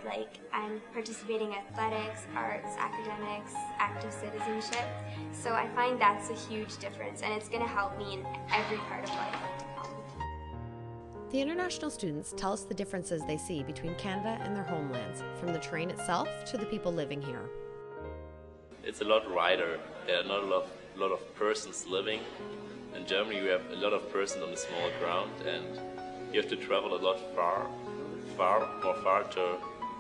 like I'm participating in athletics, arts, academics, active citizenship. So I find that's a huge difference, and it's going to help me in every part of life. The international students tell us the differences they see between Canada and their homelands, from the terrain itself to the people living here. It's a lot wider. There are not a lot of persons living. In Germany, we have a lot of persons on a small ground, and you have to travel a lot more far to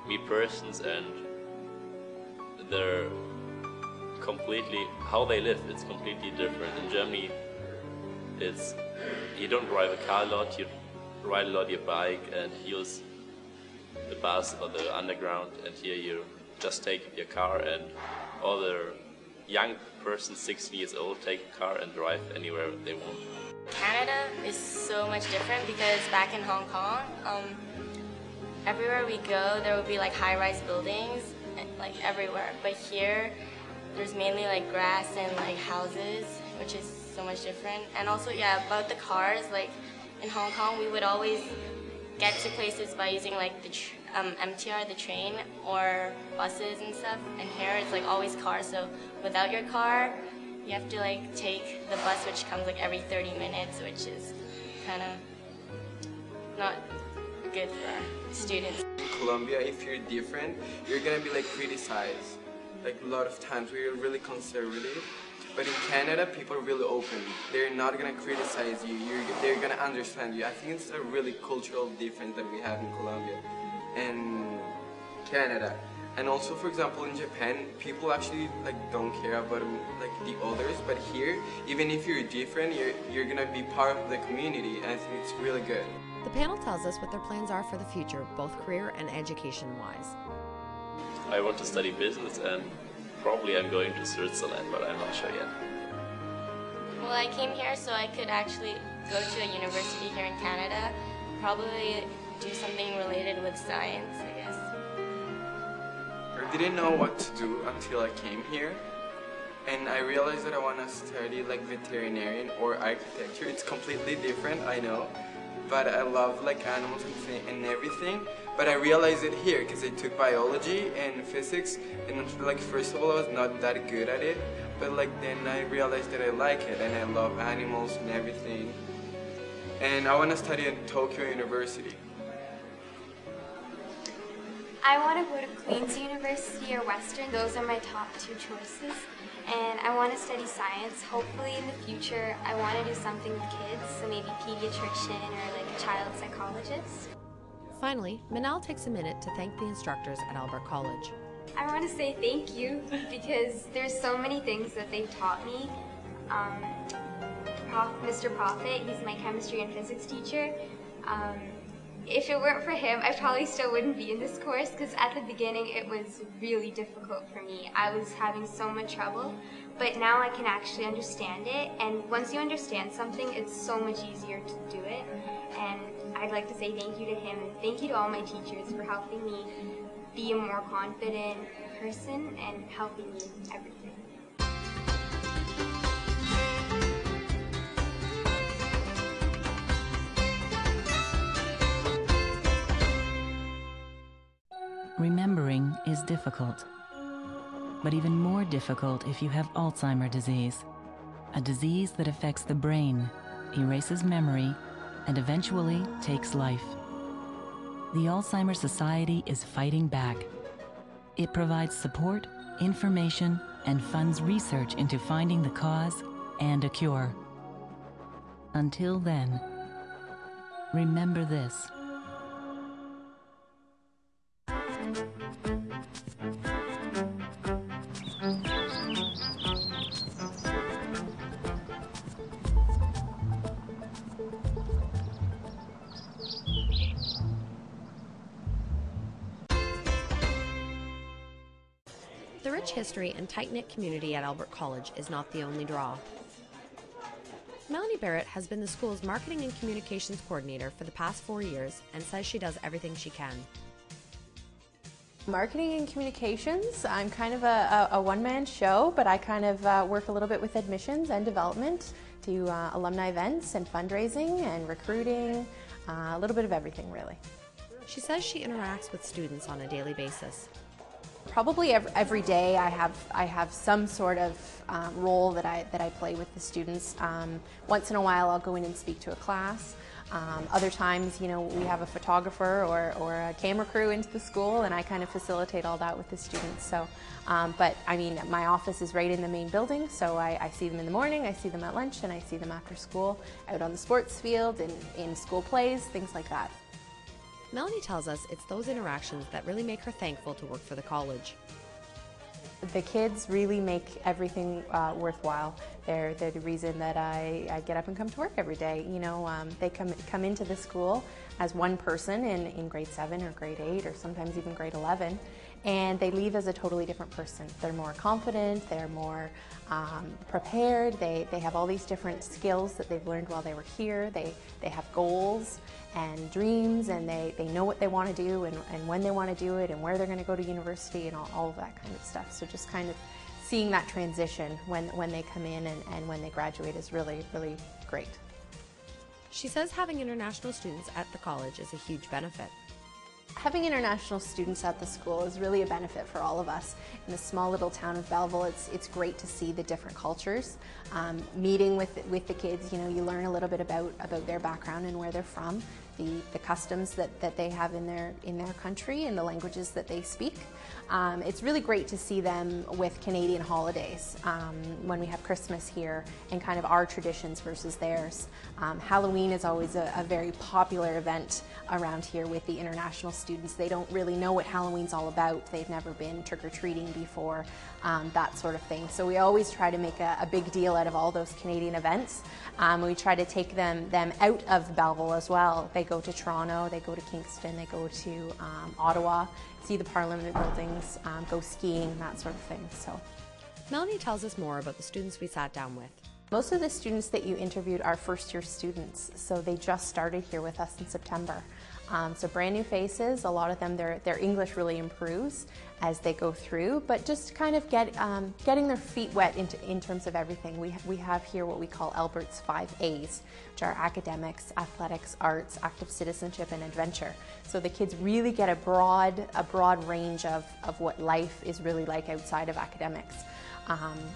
meet persons, and they're completely, how they live, it's completely different. In Germany, you don't drive a car a lot, you ride a lot your bike and use the bus or the underground, and here you just take your car, and all the young persons 16 years old take a car and drive anywhere they want. Canada is so much different because back in Hong Kong, everywhere we go there will be like high-rise buildings like everywhere, but here there's mainly like grass and like houses, which is so much different. And also, yeah, about the cars, like in Hong Kong we would always get to places by using like the MTR, the train, or buses and stuff, and here it's like always cars, so without your car you have to like take the bus, which comes like every 30 minutes, which is kind of not good for students. In Colombia, if you're different, you're gonna be like criticized. Like a lot of times we're really conservative, but in Canada people are really open. They're not gonna criticize you, they're gonna understand you. I think it's a really cultural difference that we have in Colombia and Canada. And also, for example, in Japan, people actually like don't care about like the others, but here, even if you're different, you're gonna be part of the community, and I think it's really good. The panel tells us what their plans are for the future, both career and education-wise. I want to study business, and probably I'm going to Switzerland, but I'm not sure yet. Well, I came here so I could actually go to a university here in Canada, probably do something related with science, I guess. I didn't know what to do until I came here, and I realized that I want to study like veterinarian or architecture. It's completely different, I know, but I love like animals and everything. But I realized it here because I took biology and physics, and like first of all I was not that good at it, but like then I realized that I like it and I love animals and everything. And I want to study at Tokyo University. I want to go to Queen's University or Western. Those are my top two choices. And I want to study science. Hopefully in the future I want to do something with kids, so maybe pediatrician or like a child psychologist. Finally, Manal takes a minute to thank the instructors at Albert College. I want to say thank you because there's so many things that they've taught me. Mr. Prophet, he's my chemistry and physics teacher. If it weren't for him, I probably still wouldn't be in this course because at the beginning it was really difficult for me. I was having so much trouble, but now I can actually understand it, and once you understand something, it's so much easier to do it. And I'd like to say thank you to him and thank you to all my teachers for helping me be a more confident person and helping me in everything. Remembering is difficult, but even more difficult if you have Alzheimer's disease, a disease that affects the brain, erases memory, and eventually takes life. The Alzheimer's Society is fighting back. It provides support, information, and funds research into finding the cause and a cure. Until then, remember this. The rich history and tight-knit community at Albert College is not the only draw. Melanie Barrett has been the school's marketing and communications coordinator for the past 4 years and says she does everything she can. Marketing and communications, I'm kind of a one-man show, but I kind of work a little bit with admissions and development, do alumni events and fundraising and recruiting, a little bit of everything really. She says she interacts with students on a daily basis. Probably every day I have some sort of role that I play with the students. Once in a while I'll go in and speak to a class. Other times, we have a photographer or a camera crew into the school, and I kind of facilitate all that with the students. So, but I mean, my office is right in the main building, so I see them in the morning, I see them at lunch, and I see them after school, out on the sports field, in school plays, things like that. Melanie tells us it's those interactions that really make her thankful to work for the college. The kids really make everything worthwhile. They're the reason that I get up and come to work every day. They come into the school as one person in grade 7 or grade 8 or sometimes even grade 11, and they leave as a totally different person. They're more confident, they're more prepared, they have all these different skills that they've learned while they were here. They have goals and dreams, and they know what they want to do and when they want to do it and where they're going to go to university and all of that kind of stuff. So just kind of seeing that transition when they come in and when they graduate is really, really great. She says having international students at the college is a huge benefit. Having international students at the school is really a benefit for all of us. In the small little town of Belleville, it's great to see the different cultures. Meeting with the kids, you learn a little bit about their background and where they're from, the customs that they have in their country and the languages that they speak. It's really great to see them with Canadian holidays, when we have Christmas here and kind of our traditions versus theirs. Halloween is always a very popular event around here with the international students. They don't really know what Halloween's all about. They've never been trick-or-treating before, that sort of thing. So we always try to make a big deal out of all those Canadian events. We try to take them out of Belleville as well. They go to Toronto, they go to Kingston, they go to Ottawa, see the Parliament buildings, go skiing, that sort of thing. So, Melanie tells us more about the students we sat down with. Most of the students that you interviewed are first-year students, so they just started here with us in September. So brand new faces, a lot of them, their English really improves as they go through, but just kind of getting their feet wet in terms of everything. We have here what we call Albert's 5 A's, which are academics, athletics, arts, active citizenship, and adventure. So the kids really get a broad range of what life is really like outside of academics.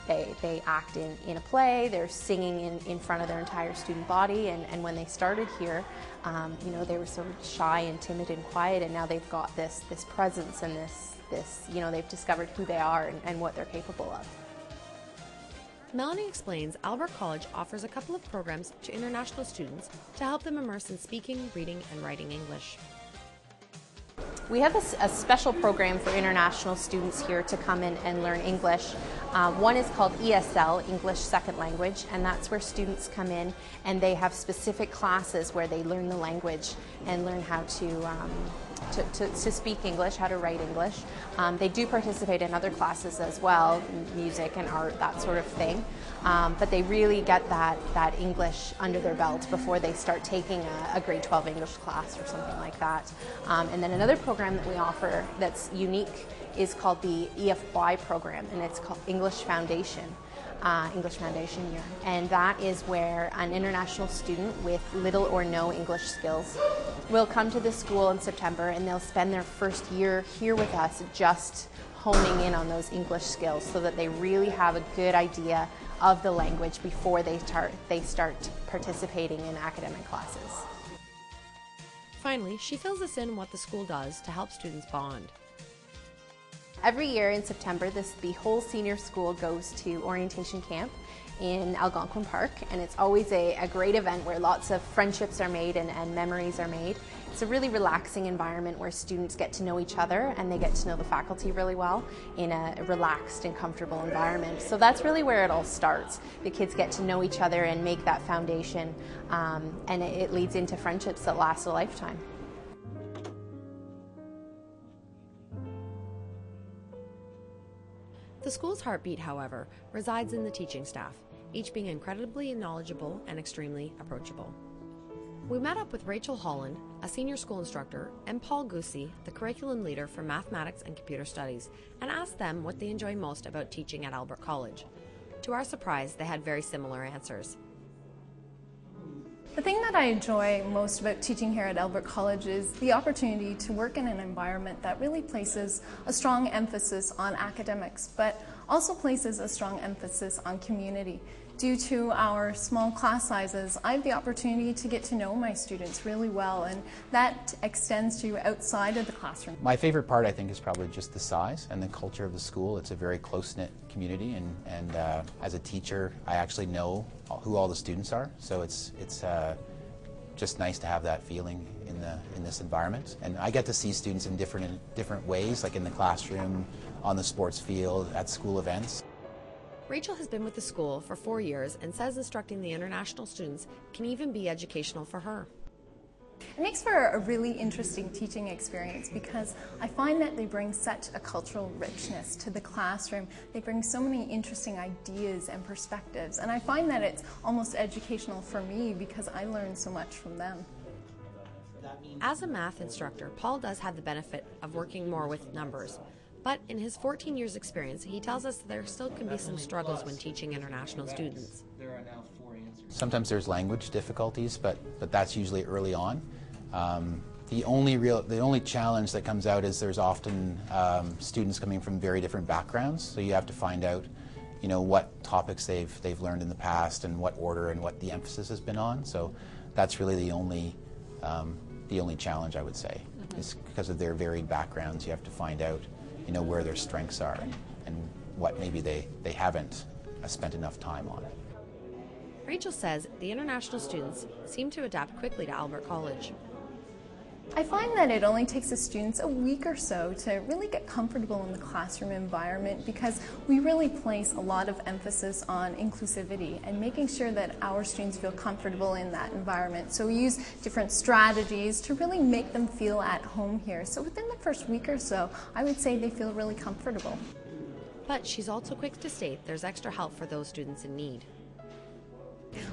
They act in a play, they're singing in front of their entire student body, and when they started here, they were sort of shy and timid and quiet, and now they've got this presence and this they've discovered who they are and what they're capable of. Melanie explains Albert College offers a couple of programs to international students to help them immerse in speaking, reading, and writing English. We have a special program for international students here to come in and learn English. One is called ESL, English Second Language, and that's where students come in and they have specific classes where they learn the language and learn how to speak English, how to write English. They do participate in other classes as well, music and art, that sort of thing. But they really get that English under their belt before they start taking a grade 12 English class or something like that. And then another program that we offer that's unique is called the EFY program, and it's called English Foundation year. And that is where an international student with little or no English skills will come to the school in September, and they'll spend their first year here with us just honing in on those English skills so that they really have a good idea of the language before they start participating in academic classes. Finally, she fills us in what the school does to help students bond. Every year in September, the whole senior school goes to orientation camp in Algonquin Park, and it's always a great event where lots of friendships are made and memories are made. It's a really relaxing environment where students get to know each other and they get to know the faculty really well in a relaxed and comfortable environment. So that's really where it all starts. The kids get to know each other and make that foundation, and it leads into friendships that last a lifetime. The school's heartbeat, however, resides in the teaching staff, each being incredibly knowledgeable and extremely approachable. We met up with Rachel Holland, a senior school instructor, and Paul Goosey, the curriculum leader for mathematics and computer studies, and asked them what they enjoy most about teaching at Albert College. To our surprise, they had very similar answers. The thing that I enjoy most about teaching here at Albert College is the opportunity to work in an environment that really places a strong emphasis on academics, but also places a strong emphasis on community. Due to our small class sizes, I have the opportunity to get to know my students really well, and that extends to outside of the classroom. My favorite part, I think, is probably just the size and the culture of the school. It's a very close-knit community, and as a teacher, I actually know who all the students are, so it's just nice to have that feeling in this environment. And I get to see students in different ways, like in the classroom, on the sports field, at school events. Rachel has been with the school for 4 years and says instructing the international students can even be educational for her. It makes for a really interesting teaching experience because I find that they bring such a cultural richness to the classroom. They bring so many interesting ideas and perspectives, and I find that it's almost educational for me because I learn so much from them. As a math instructor, Paul does have the benefit of working more with numbers. But in his 14 years experience, he tells us that there still can be some struggles when teaching international students. Sometimes there's language difficulties, but that's usually early on. The only challenge that comes out is there's often students coming from very different backgrounds, so you have to find out, what topics they've learned in the past and what order and what the emphasis has been on. So that's really the only challenge, I would say, is because of their varied backgrounds. You have to find out where their strengths are and what maybe they haven't spent enough time on. Rachel says the international students seem to adapt quickly to Albert College. I find that it only takes the students a week or so to really get comfortable in the classroom environment because we really place a lot of emphasis on inclusivity and making sure that our students feel comfortable in that environment. So we use different strategies to really make them feel at home here. So within the first week or so, I would say they feel really comfortable. But she's also quick to state there's extra help for those students in need.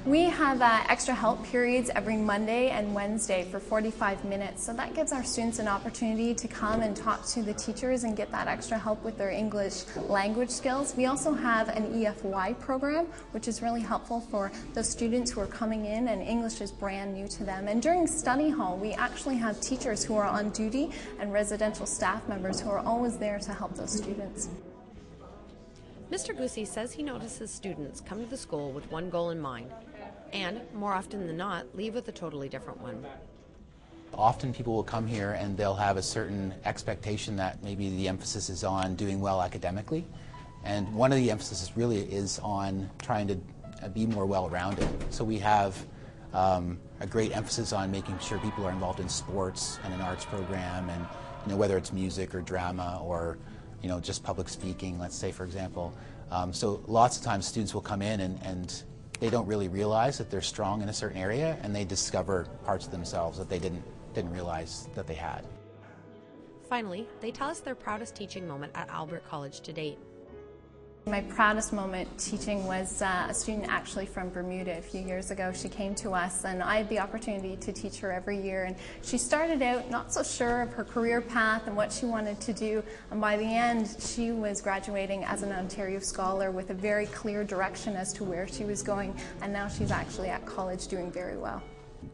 We have extra help periods every Monday and Wednesday for 45 minutes, so that gives our students an opportunity to come and talk to the teachers and get that extra help with their English language skills. We also have an EFY program, which is really helpful for those students who are coming in and English is brand new to them. And during study hall, we actually have teachers who are on duty and residential staff members who are always there to help those students. Mr. Goosey says he notices students come to the school with one goal in mind, and more often than not, leave with a totally different one. Often people will come here and they'll have a certain expectation that maybe the emphasis is on doing well academically, and one of the emphasis really is on trying to be more well-rounded. So we have a great emphasis on making sure people are involved in sports and an arts program, and whether it's music or drama or just public speaking, let's say, for example. So lots of times students will come in and they don't really realize that they're strong in a certain area, and they discover parts of themselves that they didn't realize that they had. Finally, they tell us their proudest teaching moment at Albert College to date. My proudest moment teaching was a student actually from Bermuda. A few years ago she came to us, and I had the opportunity to teach her every year, and she started out not so sure of her career path and what she wanted to do, and by the end she was graduating as an Ontario Scholar with a very clear direction as to where she was going, and now she's actually at college doing very well.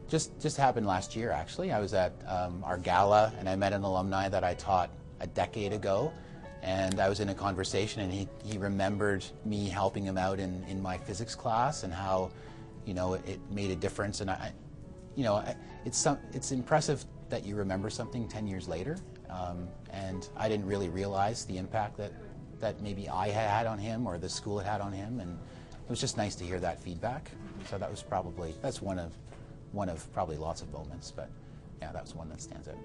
Just happened last year, actually. I was at our gala and I met an alumni that I taught a decade ago. And I was in a conversation, and he remembered me helping him out in my physics class, and how, it made a difference. And it's impressive that you remember something 10 years later. And I didn't really realize the impact that maybe I had on him or the school had on him, and it was just nice to hear that feedback. So that's one of probably lots of moments, but yeah, that was one that stands out.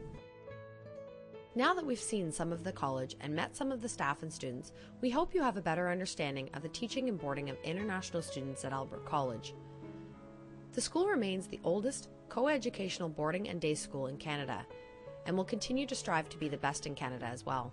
Now that we've seen some of the college and met some of the staff and students, we hope you have a better understanding of the teaching and boarding of international students at Albert College. The school remains the oldest co-educational boarding and day school in Canada, and will continue to strive to be the best in Canada as well.